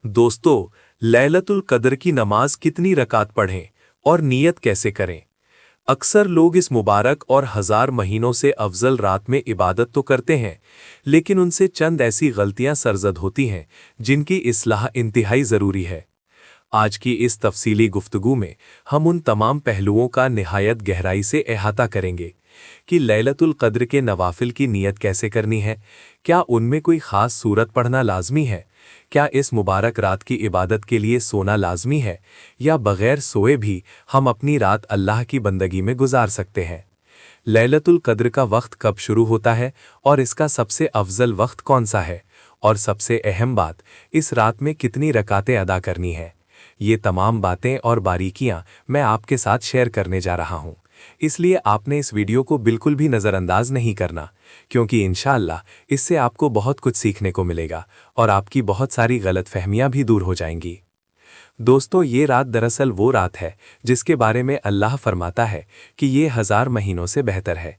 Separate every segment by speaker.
Speaker 1: दोस्तों, लैलतुल कद्र की नमाज कितनी रकात पढ़ें और नियत कैसे करें? अक्सर लोग इस मुबारक और हजार महीनों से अफजल रात में इबादत तो करते हैं, लेकिन उनसे चंद ऐसी गलतियां सरजद होती हैं जिनकी इस्लाह इंतहाई ज़रूरी है। आज की इस तफसीली गुफ्तगू में हम उन तमाम पहलुओं का निहायत गहराई से अहाता करेंगे कि लैलतुल कद्र के नवाफिल की नियत कैसे करनी है, क्या उनमें कोई ख़ास सूरत पढ़ना लाजमी है, क्या इस मुबारक रात की इबादत के लिए सोना लाजमी है या बग़ैर सोए भी हम अपनी रात अल्लाह की बंदगी में गुजार सकते हैं। लैलतुल कद्र का वक्त कब शुरू होता है और इसका सबसे अफजल वक्त कौन सा है, और सबसे अहम बात, इस रात में कितनी रकातें अदा करनी है। ये तमाम बातें और बारीकियां मैं आपके साथ शेयर करने जा रहा हूं, इसलिए आपने इस वीडियो को बिल्कुल भी नज़रअंदाज नहीं करना, क्योंकि इंशाअल्लाह इससे आपको बहुत कुछ सीखने को मिलेगा और आपकी बहुत सारी गलतफहमियां भी दूर हो जाएंगी। दोस्तों, ये रात दरअसल वो रात है जिसके बारे में अल्लाह फरमाता है कि ये हजार महीनों से बेहतर है।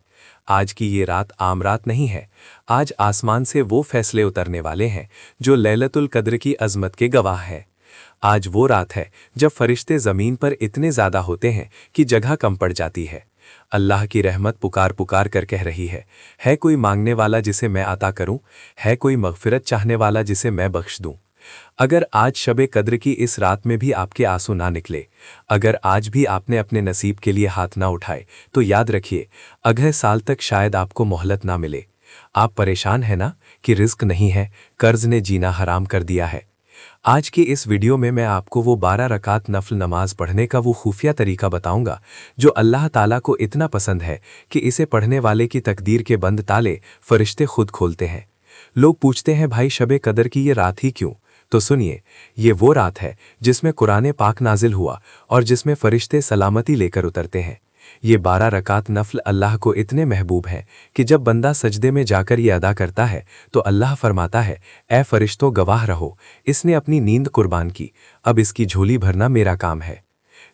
Speaker 1: आज की ये रात आम रात नहीं है। आज आसमान से वो फैसले उतरने वाले हैं जो लैलतुल कद्र की अजमत के गवाह हैं। आज वो रात है जब फरिश्ते ज़मीन पर इतने ज़्यादा होते हैं कि जगह कम पड़ जाती है। अल्लाह की रहमत पुकार पुकार कर कह रही है कोई मांगने वाला जिसे मैं अता करूं, है कोई मगफिरत चाहने वाला जिसे मैं बख्श दूं। अगर आज शबे कद्र की इस रात में भी आपके आंसू ना निकले, अगर आज भी आपने अपने नसीब के लिए हाथ ना उठाए, तो याद रखिए अगले साल तक शायद आपको मोहलत ना मिले। आप परेशान हैं ना कि रिस्क नहीं है, कर्ज ने जीना हराम कर दिया है। आज की इस वीडियो में मैं आपको वो 12 रकात नफल नमाज पढ़ने का वो खुफिया तरीका बताऊंगा जो अल्लाह ताला को इतना पसंद है कि इसे पढ़ने वाले की तकदीर के बंद ताले फरिश्ते खुद खोलते हैं। लोग पूछते हैं, भाई शबे कद्र की ये रात ही क्यों? तो सुनिए, ये वो रात है जिसमें कुरान पाक नाजिल हुआ और जिसमें फरिश्ते सलामती लेकर उतरते हैं। ये 12 रकात नफल अल्लाह को इतने महबूब हैं कि जब बंदा सजदे में जाकर ये अदा करता है तो अल्लाह फरमाता है, ए फरिश्तों गवाह रहो, इसने अपनी नींद कुर्बान की, अब इसकी झोली भरना मेरा काम है।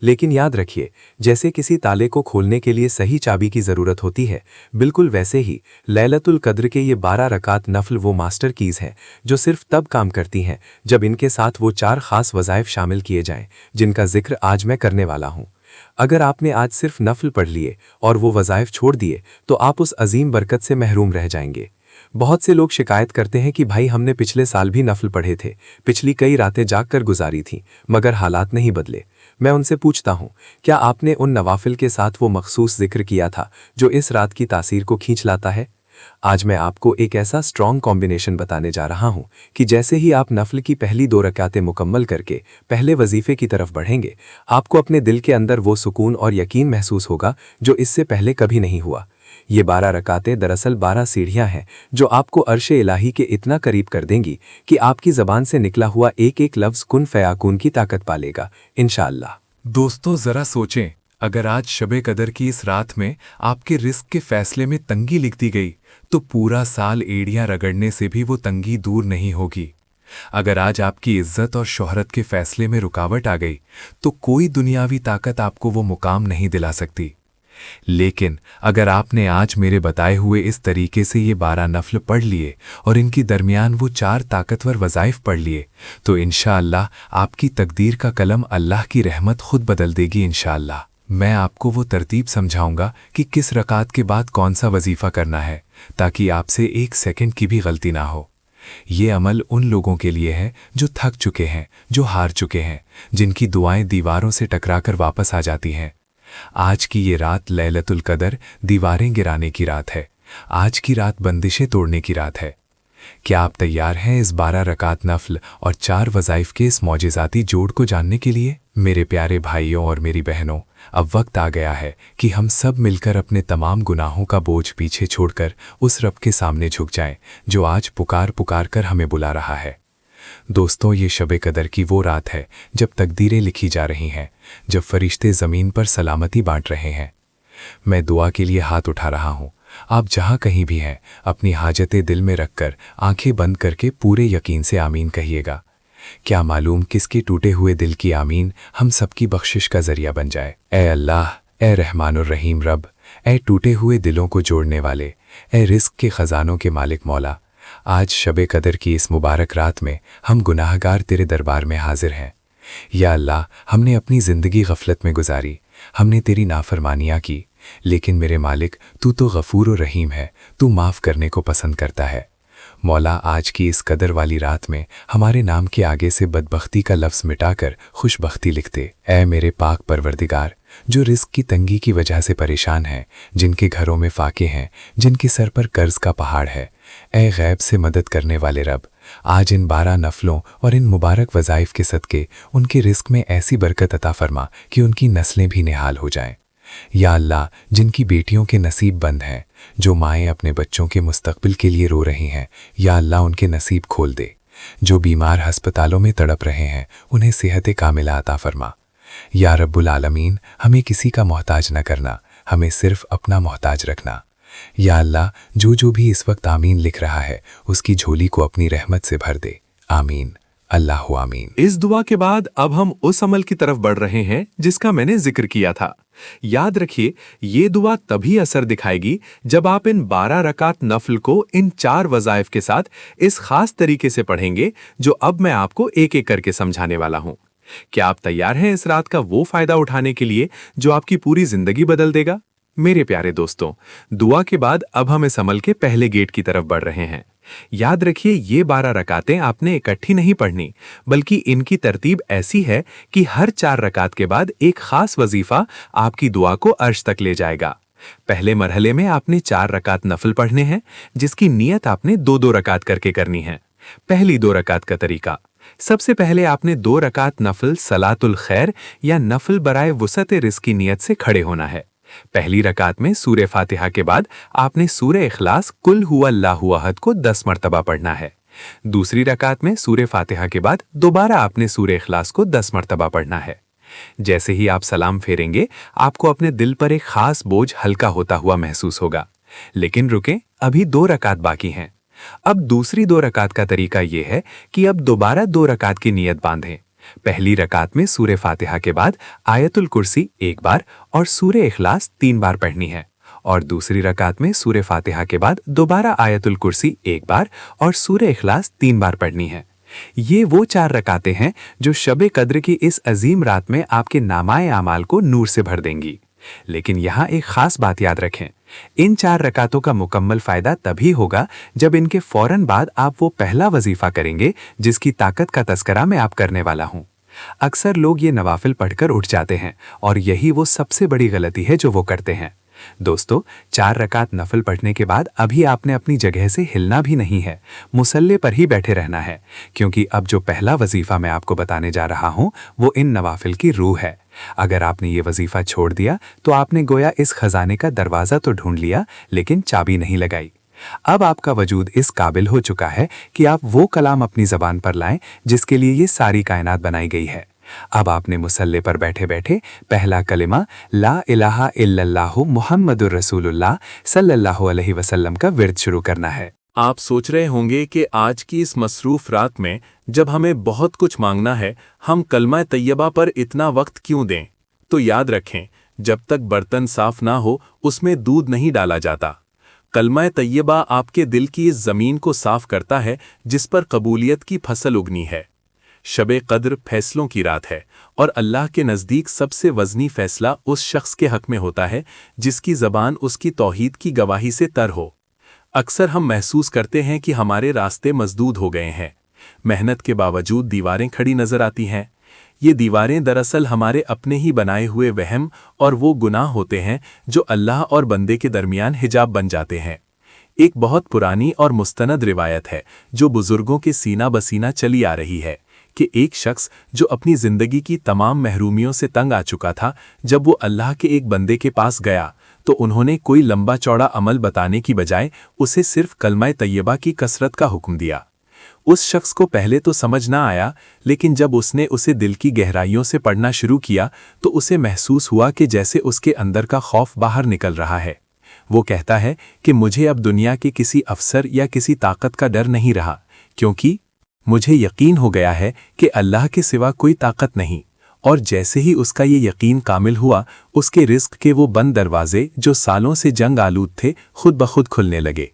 Speaker 1: लेकिन याद रखिए, जैसे किसी ताले को खोलने के लिए सही चाबी की ज़रूरत होती है, बिल्कुल वैसे ही लैलतुल कद्र के ये 12 रकात नफल वो मास्टर कीज़ हैं जो सिर्फ तब काम करती हैं जब इनके साथ वो 4 ख़ास वज़ाइफ शामिल किए जाएं जिनका जिक्र आज मैं करने वाला हूँ। अगर आपने आज सिर्फ नफल पढ़ लिए और वो वज़ाइफ छोड़ दिए तो आप उस अजीम बरकत से महरूम रह जाएंगे। बहुत से लोग शिकायत करते हैं कि भाई हमने पिछले साल भी नफल पढ़े थे, पिछली कई रातें जाग कर गुजारी थीं, मगर हालात नहीं बदले। मैं उनसे पूछता हूँ, क्या आपने उन नवाफिल के साथ वो मखसूस जिक्र किया था जो इस रात की तासीर को खींच लाता है? आज मैं आपको एक ऐसा स्ट्रॉन्ग कॉम्बिनेशन बताने जा रहा हूं कि जैसे ही आप नफल की पहली 2 रकातें मुकम्मल करके पहले वजीफे की तरफ बढ़ेंगे, आपको अपने दिल के अंदर वो सुकून और यकीन महसूस होगा जो इससे पहले कभी नहीं हुआ। ये 12 रकातें दरअसल 12 सीढ़ियां हैं जो आपको अर्श इलाही के इतना करीब कर देंगी कि आपकी ज़बान से निकला हुआ एक एक लफ्ज़ कुन फयाकुन की ताकत पालेगा इंशाअल्लाह।
Speaker 2: दोस्तों, ज़रा सोचें, अगर आज शबे कदर की इस रात में आपके रिस्क के फैसले में तंगी लिख दी गई तो पूरा साल एड़ियां रगड़ने से भी वो तंगी दूर नहीं होगी। अगर आज आपकी इज्जत और शोहरत के फैसले में रुकावट आ गई तो कोई दुनियावी ताकत आपको वो मुकाम नहीं दिला सकती। लेकिन अगर आपने आज मेरे बताए हुए इस तरीके से ये 12 नफल पढ़ लिए और इनकी दरमियान वो 4 ताकतवर वज़ाइफ पढ़ लिए तो इंशाअल्लाह आपकी तकदीर का कलम अल्लाह की रहमत खुद बदल देगी इंशाअल्लाह। मैं आपको वो तरतीब समझाऊंगा कि किस रकात के बाद कौन सा वजीफ़ा करना है ताकि आपसे 1 सेकंड की भी गलती ना हो। ये अमल उन लोगों के लिए है जो थक चुके हैं, जो हार चुके हैं, जिनकी दुआएं दीवारों से टकराकर वापस आ जाती हैं। आज की ये रात लैलतुल कद्र दीवारें गिराने की रात है। आज की रात बंदिशें तोड़ने की रात है। क्या आप तैयार हैं इस 12 रकात नफल और 4 वज़ाइफ के इस मौजिज़ाती जोड़ को जानने के लिए? मेरे प्यारे भाइयों और मेरी बहनों, अब वक्त आ गया है कि हम सब मिलकर अपने तमाम गुनाहों का बोझ पीछे छोड़कर उस रब के सामने झुक जाएं जो आज पुकार पुकार कर हमें बुला रहा है। दोस्तों, ये शबे कदर की वो रात है जब तकदीरें लिखी जा रही हैं, जब फरिश्ते ज़मीन पर सलामती बांट रहे हैं। मैं दुआ के लिए हाथ उठा रहा हूँ। आप जहाँ कहीं भी हैं, अपनी हाजतें दिल में रखकर आंखें बंद करके पूरे यकीन से आमीन कहिएगा। क्या मालूम किसके टूटे हुए दिल की आमीन हम सबकी बख्शिश का जरिया बन जाए। ए अल्लाह, ए रहमानुर रहीम रब, ए टूटे हुए दिलों को जोड़ने वाले, ए रिस्क के ख़जानों के मालिक मौला, आज शब कदर की इस मुबारक रात में हम गुनाहगार तेरे दरबार में हाजिर हैं। या अल्लाह, हमने अपनी ज़िंदगी गफलत में गुजारी, हमने तेरी नाफरमानियाँ की, लेकिन मेरे मालिक तू तो गफूर और रहीम है, तू माफ़ करने को पसंद करता है। मौला, आज की इस कदर वाली रात में हमारे नाम के आगे से बदबख्ती का लफ्ज़ मिटाकर खुशबख्ती लिख दे। ऐ मेरे पाक परवरदिगार, जो रिस्क की तंगी की वजह से परेशान हैं, जिनके घरों में फाके हैं, जिनके सर पर कर्ज का पहाड़ है, ऐ गैब से मदद करने वाले रब, आज इन 12 नफलों और इन मुबारक वज़ाइफ के सदके उनके रिस्क में ऐसी बरकत अता फरमा कि उनकी नस्लें भी निहाल हो जाएं। या अल्लाह, जिनकी बेटियों के नसीब बंद हैं, जो माएँ अपने बच्चों के मुस्तकबिल के लिए रो रही हैं, या अल्लाह उनके नसीब खोल दे। जो बीमार हस्पतालों में तड़प रहे हैं, उन्हें सेहत कामिला अता फरमा। या रब्बुल आलमीन, हमें किसी का मोहताज न करना, हमें सिर्फ अपना मोहताज रखना। या अल्लाह, जो भी इस वक्त आमीन लिख रहा है, उसकी झोली को अपनी रहमत से भर दे। आमीन, अल्लाहु आमीन।
Speaker 1: इस दुआ के बाद अब हम उस अमल की तरफ बढ़ रहे हैं जिसका मैंने जिक्र किया था। याद रखिए, ये दुआ तभी असर दिखाएगी जब आप इन 12 रकात नफल को इन 4 वज़ाइफ के साथ इस खास तरीके से पढ़ेंगे जो अब मैं आपको एक एक करके समझाने वाला हूं। क्या आप तैयार हैं इस रात का वो फायदा उठाने के लिए जो आपकी पूरी जिंदगी बदल देगा? मेरे प्यारे दोस्तों, दुआ के बाद अब हम इस अमल के पहले गेट की तरफ बढ़ रहे हैं। याद रखिए, ये 12 रकातें आपने इकट्ठी नहीं पढ़नी, बल्कि इनकी तरतीब ऐसी है कि हर 4 रकात के बाद एक खास वजीफा आपकी दुआ को अर्श तक ले जाएगा। पहले मरहले में आपने 4 रकात नफल पढ़ने हैं, जिसकी नियत आपने 2-2 रकात करके करनी है। पहली 2 रकात का तरीका: सबसे पहले आपने 2 रकात नफल सलातुल खैर या नफल बराए वुसअत रिज़्क़ की नियत से खड़े होना है। पहली रकात में सूरे फातिहा के बाद आपने सूरे इखलास कुल हुवल्लाहु अहद को 10 मरतबा पढ़ना है। दूसरी रकात में सूरे फातिहा के बाद दोबारा आपने सूरे इखलास को 10 मरतबा पढ़ना है। जैसे ही आप सलाम फेरेंगे, आपको अपने दिल पर एक खास बोझ हल्का होता हुआ महसूस होगा। लेकिन रुकें, अभी 2 रकात बाकी हैं। अब दूसरी 2 रकात का तरीका यह है कि अब दोबारा 2 रकात की नियत बांधें। पहली रकात में सूरे फातिहा के बाद आयतुल कुर्सी 1 बार और सूरे इखलास 3 बार पढ़नी है, और दूसरी रकात में सूरे फातिहा के बाद दोबारा आयतुल कुर्सी 1 बार और सूरे इखलास 3 बार पढ़नी है। ये वो 4 रकातें हैं जो शब कद्र की इस अजीम रात में आपके नामाए आमाल को नूर से भर देंगी। लेकिन यहाँ एक खास बात याद रखें, इन 4 रकातों का मुकम्मल फायदा तभी होगा जब इनके फौरन बाद आप वो पहला वजीफा करेंगे जिसकी ताकत का तस्करा मैं आप करने वाला हूँ। अक्सर लोग ये नवाफिल पढ़कर उठ जाते हैं, और यही वो सबसे बड़ी गलती है जो वो करते हैं। दोस्तों, 4 रकात नफल पढ़ने के बाद अभी आपने अपनी जगह से हिलना भी नहीं है, मुसल्ले पर ही बैठे रहना है, क्योंकि अब जो पहला वजीफा मैं आपको बताने जा रहा हूँ वो इन नवाफिल की रूह है। अगर आपने ये वजीफा छोड़ दिया तो आपने गोया इस खजाने का दरवाज़ा तो ढूंढ लिया, लेकिन चाबी नहीं लगाई। अब आपका वजूद इस काबिल हो चुका है कि आप वो कलाम अपनी ज़बान पर लाएं जिसके लिए ये सारी कायनात बनाई गई है। अब आपने मुसल्ले पर बैठे बैठे पहला कलिमा ला इलाहा इल्लल्लाहु मुहम्मदुर रसूलुल्लाह सल्लल्लाहु अलैहि वसल्लम का विर्द शुरू करना है।
Speaker 3: आप सोच रहे होंगे कि आज की इस मसरूफ रात में जब हमें बहुत कुछ मांगना है, हम कलमा तैयबा पर इतना वक्त क्यों दें? तो याद रखें, जब तक बर्तन साफ ना हो उसमें दूध नहीं डाला जाता। कलमा तैयबा आपके दिल की इस ज़मीन को साफ करता है जिस पर कबूलियत की फसल उगनी है। शब कद्र फैसलों की रात है, और अल्लाह के नज़दीक सबसे वज़नी फ़ैसला उस शख्स के हक़ में होता है जिसकी ज़बान उसकी तौहीद की गवाही से तर हो। अक्सर हम महसूस करते हैं कि हमारे रास्ते मसदूद हो गए हैं। मेहनत के बावजूद दीवारें खड़ी नज़र आती हैं। ये दीवारें दरअसल हमारे अपने ही बनाए हुए वहम और वो गुनाह होते हैं जो अल्लाह और बंदे के दरमियान हिजाब बन जाते हैं। एक बहुत पुरानी और मुस्तनद रिवायत है जो बुज़ुर्गों के सीना बसीना चली आ रही है कि एक शख्स जो अपनी ज़िंदगी की तमाम महरूमियों से तंग आ चुका था, जब वो अल्लाह के एक बंदे के पास गया तो उन्होंने कोई लंबा चौड़ा अमल बताने की बजाय उसे सिर्फ कलमा तैयबा की कसरत का हुक्म दिया। उस शख्स को पहले तो समझ ना आया, लेकिन जब उसने उसे दिल की गहराइयों से पढ़ना शुरू किया तो उसे महसूस हुआ कि जैसे उसके अंदर का खौफ बाहर निकल रहा है। वो कहता है कि मुझे अब दुनिया के किसी अफसर या किसी ताकत का डर नहीं रहा, क्योंकि मुझे यकीन हो गया है कि अल्लाह के सिवा कोई ताकत नहीं। और जैसे ही उसका ये यकीन कामिल हुआ, उसके रिज़्क़ के वो बंद दरवाजे जो सालों से जंग आलूद थे खुद ब खुद खुलने लगे।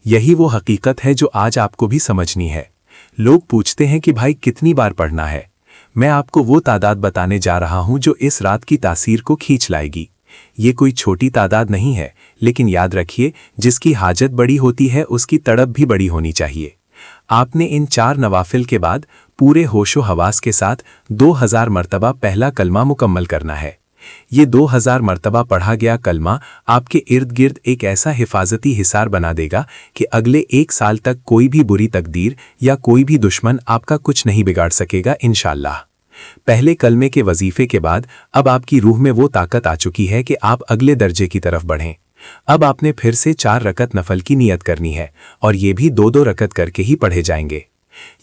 Speaker 3: यही वो हकीकत है जो आज आपको भी समझनी है। लोग पूछते हैं कि भाई कितनी बार पढ़ना है। मैं आपको वो तादाद बताने जा रहा हूं जो इस रात की तासीर को खींच लाएगी। ये कोई छोटी तादाद नहीं है, लेकिन याद रखिए, जिसकी हाजत बड़ी होती है उसकी तड़प भी बड़ी होनी चाहिए। आपने इन 4 नवाफिल के बाद पूरे होशो हवास के साथ 2000 मरतबा पहला कलमा मुकम्मल करना है। ये 2000 मरतबा पढ़ा गया कलमा आपके इर्द गिर्द एक ऐसा हिफाजती हिसार बना देगा कि अगले 1 साल तक कोई भी बुरी तकदीर या कोई भी दुश्मन आपका कुछ नहीं बिगाड़ सकेगा इंशाअल्लाह। पहले कलमे के वजीफे के बाद अब आपकी रूह में वो ताकत आ चुकी है कि आप अगले दर्जे की तरफ बढ़ें। अब आपने फिर से 4 रकत नफल की नियत करनी है, और ये भी 2-2 रकत करके ही पढ़े जाएंगे।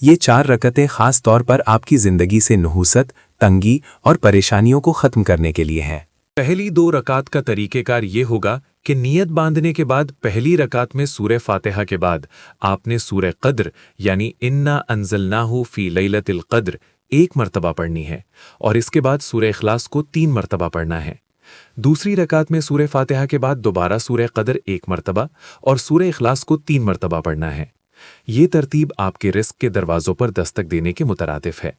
Speaker 3: ये 4 रकतें खास तौर पर आपकी जिंदगी से नुहुसत, तंगी और परेशानियों को खत्म करने के लिए हैं।
Speaker 1: पहली 2 रकात का तरीक़ेकार ये होगा कि नियत बांधने के बाद पहली रकात में सूरह फातिहा के बाद आपने सूरह क़द्र यानी इन्ना अंज़लनाहु फ़ी लैलतिल क़द्र 1 मरतबा पढ़नी है, और इसके बाद सूरह इखलास को 3 मरतबा पढ़ना है। दूसरी रकात में सूरह फातिहा के बाद दोबारा सूरह क़द्र 1 मरतबा और सूरह इखलास को 3 मरतबा पढ़ना है। ये तरतीब आपके रिस्क के दरवाज़ों पर दस्तक देने के मुतरादिफ है।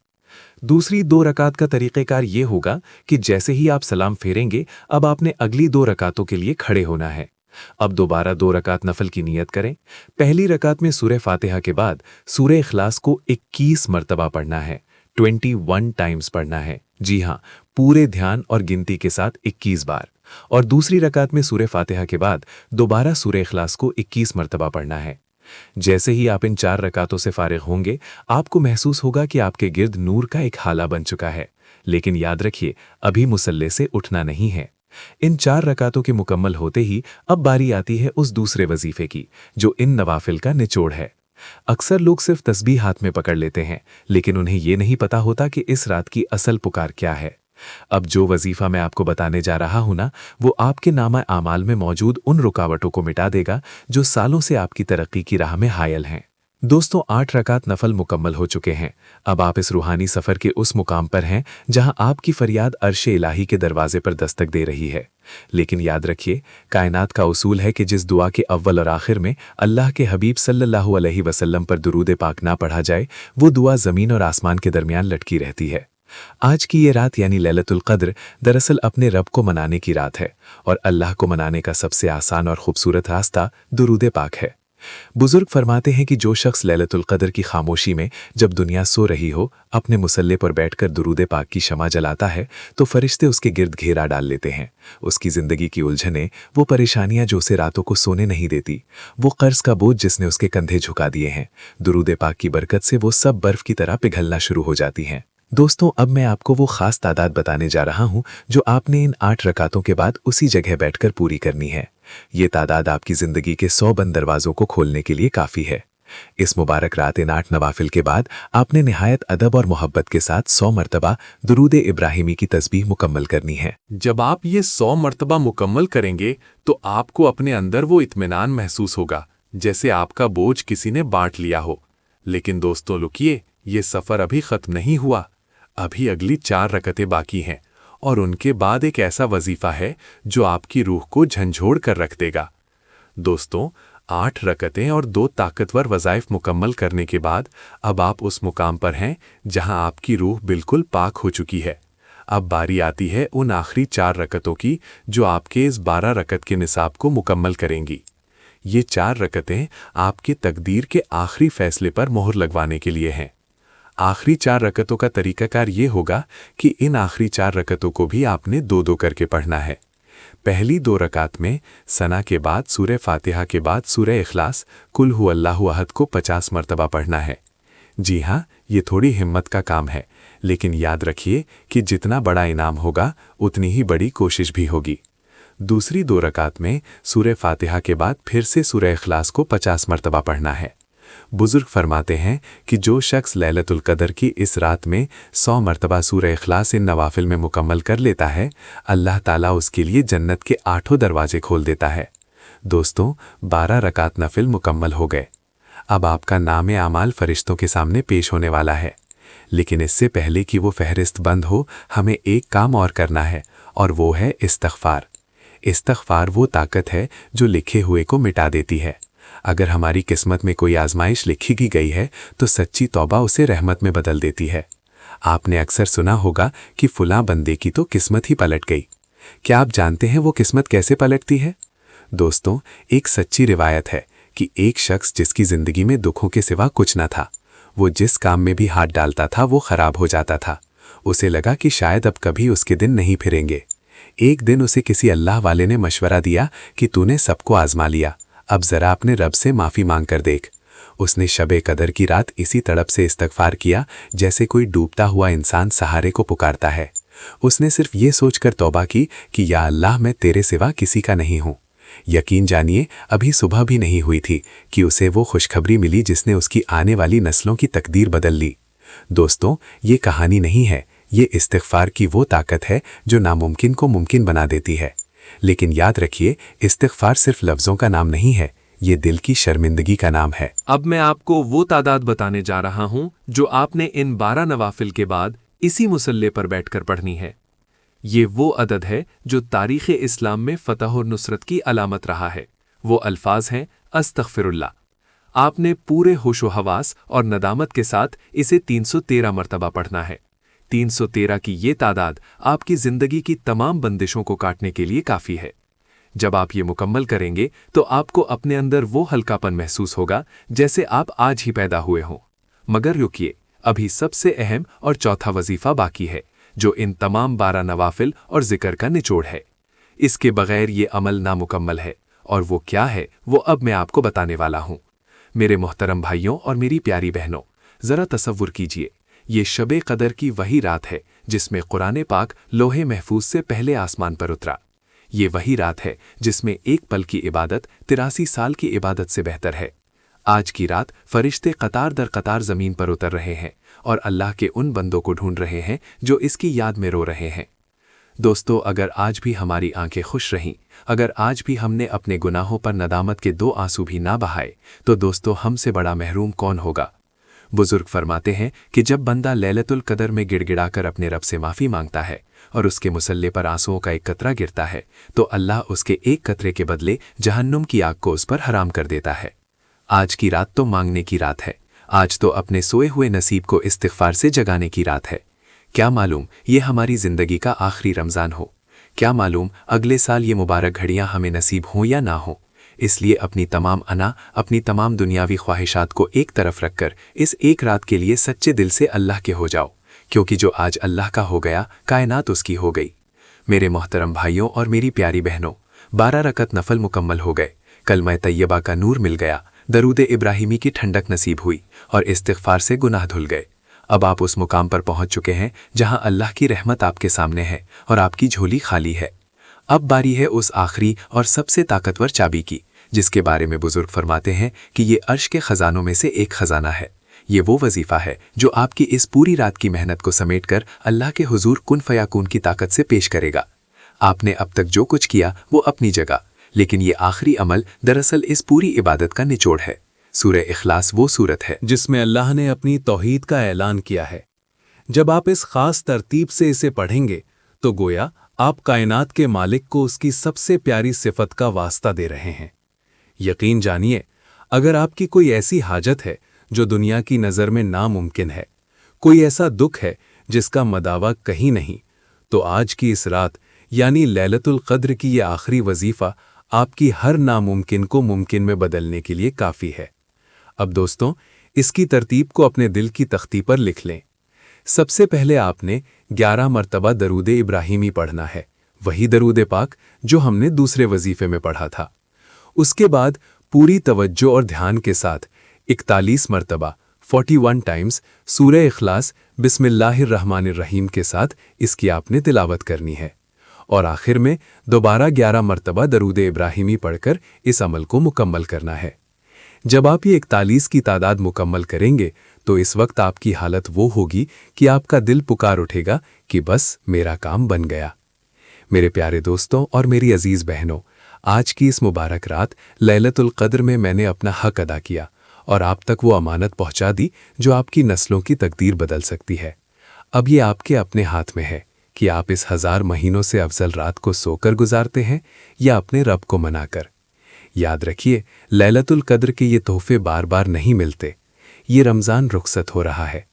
Speaker 1: दूसरी 2 रकात का तरीक़ेकार ये होगा कि जैसे ही आप सलाम फेरेंगे, अब आपने अगली 2 रकातों के लिए खड़े होना है। अब दोबारा 2 रकात नफल की नियत करें। पहली रकात में सूरह फातिहा के बाद सूरह इखलास को 21 मरतबा पढ़ना है, 21 टाइम्स पढ़ना है। जी हाँ, पूरे ध्यान और गिनती के साथ 21 बार। और दूसरी रकात में सूरह फातिहा के बाद दोबारा सूरह इखलास को 21 मरतबा पढ़ना है। जैसे ही आप इन 4 रकातों से फारिग होंगे, आपको महसूस होगा कि आपके गिर्द नूर का एक हाला बन चुका है। लेकिन याद रखिए, अभी मुसल्ले से उठना नहीं है। इन 4 रकातों के मुकम्मल होते ही अब बारी आती है उस दूसरे वजीफे की, जो इन नवाफिल का निचोड़ है। अक्सर लोग सिर्फ तस्बीह हाथ में पकड़ लेते हैं, लेकिन उन्हें ये नहीं पता होता कि इस रात की असल पुकार क्या है। अब जो वजीफा मैं आपको बताने जा रहा हूं ना, वो आपके नामा आमाल में मौजूद उन रुकावटों को मिटा देगा जो सालों से आपकी तरक्की की राह में हायल हैं। दोस्तों, 8 रकात नफल मुकम्मल हो चुके हैं। अब आप इस रूहानी सफ़र के उस मुकाम पर हैं जहां आपकी फरियाद अर्श इलाही के दरवाजे पर दस्तक दे रही है। लेकिन याद रखिए, कायनात का उसूल है कि जिस दुआ के अव्वल और आखिर में अल्लाह के हबीब सल्लल्लाहु अलैहि वसल्लम पर दुरूद पाक ना पढ़ा जाए, वो दुआ ज़मीन और आसमान के दरमियान लटकी रहती है। आज की ये रात यानी लैलतुल क़द्र दरअसल अपने रब को मनाने की रात है, और अल्लाह को मनाने का सबसे आसान और खूबसूरत रास्ता दुरूद पाक है। बुजुर्ग फरमाते हैं कि जो शख्स लैलतुल क़द्र की खामोशी में, जब दुनिया सो रही हो, अपने मुसल्ले पर बैठकर दुरूद पाक की शमा जलाता है, तो फरिश्ते उसके गिर्द घेरा डाल लेते हैं। उसकी ज़िंदगी की उलझनें, वो परेशानियां जो उसे रातों को सोने नहीं देती, वो कर्ज का बोझ जिसने उसके कंधे झुका दिए हैं, दुरूद पाक की बरकत से वो सब बर्फ़ की तरह पिघलना शुरू हो जाती हैं। दोस्तों, अब मैं आपको वो खास तादाद बताने जा रहा हूं जो आपने इन 8 रकातों के बाद उसी जगह बैठकर पूरी करनी है। ये तादाद आपकी जिंदगी के 100 बंद दरवाजों को खोलने के लिए काफी है। इस मुबारक रात इन 8 नवाफिल के बाद आपने निहायत अदब और मोहब्बत के साथ 100 मरतबा दुरूद इब्राहिमी की तस्बीह मुकम्मल करनी है। जब आप ये 100 मरतबा मुकम्मल करेंगे, तो आपको अपने अंदर वो इत्मीनान महसूस होगा जैसे आपका बोझ किसी ने बांट लिया हो। लेकिन दोस्तों, रुकिए, ये सफ़र अभी ख़त्म नहीं हुआ। अभी अगली 4 रकतें बाकी हैं, और उनके बाद एक ऐसा वजीफा है जो आपकी रूह को झंझोड़ कर रख देगा। दोस्तों, 8 रकतें और 2 ताकतवर वज़ाइफ मुकम्मल करने के बाद अब आप उस मुकाम पर हैं जहां आपकी रूह बिल्कुल पाक हो चुकी है। अब बारी आती है उन आखिरी 4 रकतों की जो आपके इस 12 रकत के निसाब को मुकम्मल करेंगी। ये 4 रकतें आपके तकदीर के आखिरी फैसले पर मोहर लगवाने के लिए हैं। आखिरी 4 रकतों का तरीकाकार ये होगा कि इन आखिरी 4 रकतों को भी आपने 2-2 करके पढ़ना है। पहली 2 रकात में सना के बाद सूरह फातिहा के बाद सूरह इखलास कुल हु अल्लाहु अहद को 50 मरतबा पढ़ना है। जी हाँ, ये थोड़ी हिम्मत का काम है, लेकिन याद रखिए कि जितना बड़ा इनाम होगा उतनी ही बड़ी कोशिश भी होगी। दूसरी 2 रकात में सूरह फातिहा के बाद फिर से सूरह इखलास को 50 मरतबा पढ़ना है। बुजुर्ग फरमाते हैं कि जो शख्स लैलतुल क़द्र की इस रात में 100 मरतबा सूरह इखलास इन नवाफिल में मुकम्मल कर लेता है, अल्लाह ताला उसके लिए जन्नत के 8 दरवाजे खोल देता है। दोस्तों, 12 रकात नफिल मुकम्मल हो गए। अब आपका नाम आमाल फरिश्तों के सामने पेश होने वाला है, लेकिन इससे पहले कि वो फहरिस्त बंद हो, हमें एक काम और करना है, और वो है इस्तग़फ़ार। इस्तग़फ़ार वो ताकत है जो लिखे हुए को मिटा देती है।
Speaker 2: अगर हमारी किस्मत में कोई आजमाइश लिखी की गई है तो सच्ची तौबा उसे रहमत में बदल देती है। आपने अक्सर सुना होगा कि फलां बंदे की तो किस्मत ही पलट गई। क्या आप जानते हैं वो किस्मत कैसे पलटती है? दोस्तों, एक सच्ची रिवायत है कि एक शख्स जिसकी जिंदगी में दुखों के सिवा कुछ न था, वो जिस काम में भी हाथ डालता था वो खराब हो जाता था। उसे लगा कि शायद अब कभी उसके दिन नहीं फिरेंगे। एक दिन उसे किसी अल्लाह वाले ने मशवरा दिया कि तूने सबको आजमा लिया, अब जरा अपने रब से माफी मांग कर देख। उसने शबे कदर की रात इसी तड़प से इस्तगफार किया जैसे कोई डूबता हुआ इंसान सहारे को पुकारता है। उसने सिर्फ ये सोचकर तौबा की कि या अल्लाह, मैं तेरे सिवा किसी का नहीं हूं। यकीन जानिए, अभी सुबह भी नहीं हुई थी कि उसे वो खुशखबरी मिली जिसने उसकी आने वाली नस्लों की तकदीर बदल ली। दोस्तों, ये कहानी नहीं है, ये इस्तिग़फ़ार की वो ताकत है जो नामुमकिन को मुमकिन बना देती है। लेकिन याद रखिए, इस्तिग़फ़ार सिर्फ लफ्ज़ों का नाम नहीं है, ये दिल की शर्मिंदगी का नाम है।
Speaker 1: अब मैं आपको वो तादाद बताने जा रहा हूं जो आपने इन 12 नवाफिल के बाद इसी मुसल्ले पर बैठकर पढ़नी है। ये वो अदद है जो तारीख़ इस्लाम में फ़तह और नुसरत की अलामत रहा है। वो अल्फाज हैं अस्तग़फ़िरुल्लाह। आपने पूरे होशो हवास और नदामत के साथ इसे 313 मरतबा पढ़ना है। 313 की ये तादाद आपकी ज़िंदगी की तमाम बंदिशों को काटने के लिए काफ़ी है। जब आप ये मुकम्मल करेंगे तो आपको अपने अंदर वो हल्कापन महसूस होगा जैसे आप आज ही पैदा हुए हों। मगर रुकिए, अभी सबसे अहम और चौथा वजीफ़ा बाकी है, जो इन तमाम 12 नवाफिल और जिक्र का निचोड़ है। इसके बगैर ये अमल नामुकम्मल है, और वो क्या है वो अब मैं आपको बताने वाला हूँ। मेरे मोहतरम भाइयों और मेरी प्यारी बहनों, ज़रा तसव्वुर कीजिए, ये शबे कदर की वही रात है जिसमें कुरान पाक लोहे महफूज से पहले आसमान पर उतरा। ये वही रात है जिसमें एक पल की इबादत 83 साल की इबादत से बेहतर है। आज की रात फरिश्ते कतार दर कतार ज़मीन पर उतर रहे हैं और अल्लाह के उन बंदों को ढूंढ रहे हैं जो इसकी याद में रो रहे हैं। दोस्तों, अगर आज भी हमारी आंखें खुश रहीं, अगर आज भी हमने अपने गुनाहों पर नदामत के 2 आंसू भी ना बहाए, तो दोस्तों हमसे बड़ा महरूम कौन होगा। बुजुर्ग फरमाते हैं कि जब बंदा लैलतुल कदर में गिड़गिड़ाकर अपने रब से माफ़ी मांगता है और उसके मुसल्ले पर आंसुओं का एक कतरा गिरता है, तो अल्लाह उसके एक कतरे के बदले जहन्नुम की आग को उस पर हराम कर देता है। आज की रात तो मांगने की रात है। आज तो अपने सोए हुए नसीब को इस्तिग़फ़ार से जगाने की रात है। क्या मालूम ये हमारी ज़िंदगी का आखिरी रमज़ान हो। क्या मालूम अगले साल ये मुबारक घड़ियाँ हमें नसीब हों या ना हो। इसलिए अपनी तमाम अना, अपनी तमाम दुनियावी ख्वाहिशात को एक तरफ रखकर इस एक रात के लिए सच्चे दिल से अल्लाह के हो जाओ, क्योंकि जो आज अल्लाह का हो गया, कायनात उसकी हो गई। मेरे मोहतरम भाइयों और मेरी प्यारी बहनों, 12 रकत नफल मुकम्मल हो गए, कलमा तैयबा का नूर मिल गया, दरूद इब्राहिमी की ठंडक नसीब हुई और इस्तिग़फ़ार से गुनाह धुल गए। अब आप उस मुकाम पर पहुंच चुके हैं जहां अल्लाह की रहमत आपके सामने है और आपकी झोली खाली है। अब बारी है उस आखिरी और सबसे ताकतवर चाबी की, जिसके बारे में बुजुर्ग फरमाते हैं कि ये अर्श के खजानों में से एक खजाना है। ये वो वजीफ़ा है जो आपकी इस पूरी रात की मेहनत को समेटकर अल्लाह के हुजूर कुन फयाकून की ताकत से पेश करेगा। आपने अब तक जो कुछ किया वो अपनी जगह, लेकिन ये आखिरी अमल दरअसल इस पूरी इबादत का निचोड़ है। सूरह इखलास वो सूरत है
Speaker 3: जिसमें अल्लाह ने अपनी तौहीद का ऐलान किया है। जब आप इस खास तरतीब से इसे पढ़ेंगे तो गोया आप कायनात के मालिक को उसकी सबसे प्यारी सिफत का वास्ता दे रहे हैं। यकीन जानिए, अगर आपकी कोई ऐसी हाजत है जो दुनिया की नज़र में नामुमकिन है, कोई ऐसा दुख है जिसका मदावा कहीं नहीं, तो आज की इस रात यानी लैलतुल क़द्र की ये आखिरी वजीफ़ा आपकी हर नामुमकिन को मुमकिन में बदलने के लिए काफ़ी है। अब दोस्तों, इसकी तरतीब को अपने दिल की तख्ती पर लिख लें। सबसे पहले आपने 11 मरतबा दरूद इब्राहिमी पढ़ना है, वही दरूद पाक जो हमने दूसरे वजीफे में पढ़ा था। उसके बाद पूरी तवज्जो और ध्यान के साथ 41 मरतबा 41 टाइम्स सूरह इखलास बिस्मिल्लाहिर्रहमानिर्रहीम के साथ इसकी आपने तिलावत करनी है, और आखिर में दोबारा 11 मरतबा दरूद इब्राहिमी पढ़कर इस अमल को मुकम्मल करना है। जब आप ये 41 की तादाद मुकम्मल करेंगे तो इस वक्त आपकी हालत वो होगी कि आपका दिल पुकार उठेगा कि बस मेरा काम बन गया। मेरे प्यारे दोस्तों और मेरी अजीज़ बहनों, आज की इस मुबारक रात लैलतुल क़द्र में मैंने अपना हक अदा किया और आप तक वो अमानत पहुंचा दी जो आपकी नस्लों की तकदीर बदल सकती है। अब ये आपके अपने हाथ में है कि आप इस 1000 महीनों से अफजल रात को सोकर गुजारते हैं या अपने रब को मनाकर।
Speaker 2: याद रखिए, लैलतुल कद्र के ये तोहफे बार बार नहीं मिलते। ये रमज़ान रुखसत हो रहा है,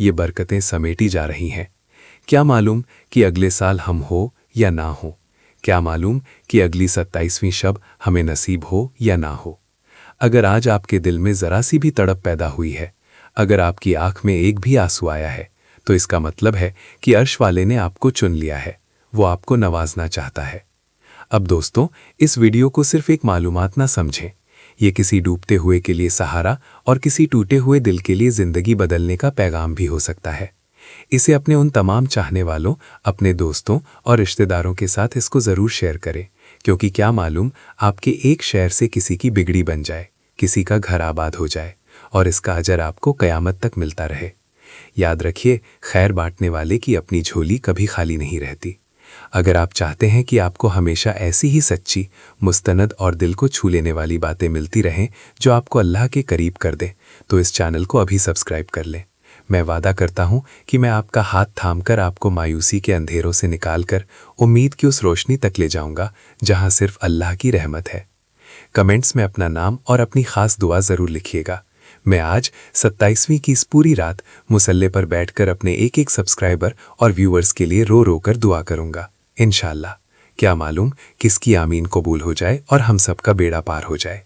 Speaker 2: ये बरकतें समेटी जा रही हैं। क्या मालूम कि अगले साल हम हो या ना हो, क्या मालूम कि अगली 27वीं शब हमें नसीब हो या ना हो। अगर आज आपके दिल में ज़रा सी भी तड़प पैदा हुई है, अगर आपकी आंख में एक भी आंसू आया है, तो इसका मतलब है कि अर्श वाले ने आपको चुन लिया है, वो आपको नवाजना चाहता है। अब दोस्तों, इस वीडियो को सिर्फ एक मालूमात ना समझें, ये किसी डूबते हुए के लिए सहारा और किसी टूटे हुए दिल के लिए ज़िंदगी बदलने का पैगाम भी हो सकता है। इसे अपने उन तमाम चाहने वालों, अपने दोस्तों और रिश्तेदारों के साथ इसको ज़रूर शेयर करें, क्योंकि क्या मालूम आपके एक शेयर से किसी की बिगड़ी बन जाए, किसी का घर आबाद हो जाए और इसका अजर आपको क़यामत तक मिलता रहे। याद रखिए, खैर बांटने वाले की अपनी झोली कभी खाली नहीं रहती। अगर आप चाहते हैं कि आपको हमेशा ऐसी ही सच्ची, मुस्तनद और दिल को छू लेने वाली बातें मिलती रहें जो आपको अल्लाह के करीब कर दें, तो इस चैनल को अभी सब्सक्राइब कर लें। मैं वादा करता हूं कि मैं आपका हाथ थामकर आपको मायूसी के अंधेरों से निकालकर उम्मीद की उस रोशनी तक ले जाऊंगा जहां सिर्फ अल्लाह की रहमत है। कमेंट्स में अपना नाम और अपनी खास दुआ ज़रूर लिखिएगा। मैं आज 27वीं की इस पूरी रात मुसल्ले पर बैठकर अपने एक एक सब्सक्राइबर और व्यूअर्स के लिए रो रो कर दुआ करूंगा। इंशाअल्लाह, क्या मालूम किसकी आमीन कबूल हो जाए और हम सबका बेड़ा पार हो जाए।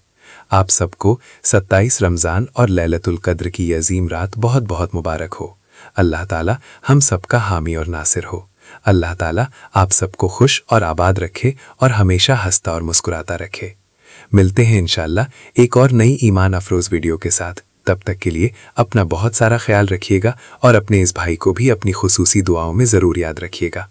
Speaker 2: आप सबको 27 रमज़ान और लैलतुल कद्र की ये अजीम रात बहुत बहुत मुबारक हो। अल्लाह ताला हम सबका हामी और नासिर हो। अल्लाह ताला आप सबको खुश और आबाद रखे और हमेशा हंसता और मुस्कुराता रखे। मिलते हैं इंशाअल्लाह एक और नई ईमान अफरोज़ वीडियो के साथ। तब तक के लिए अपना बहुत सारा ख्याल रखिएगा और अपने इस भाई को भी अपनी खुसूसी दुआओं में ज़रूर याद रखिएगा।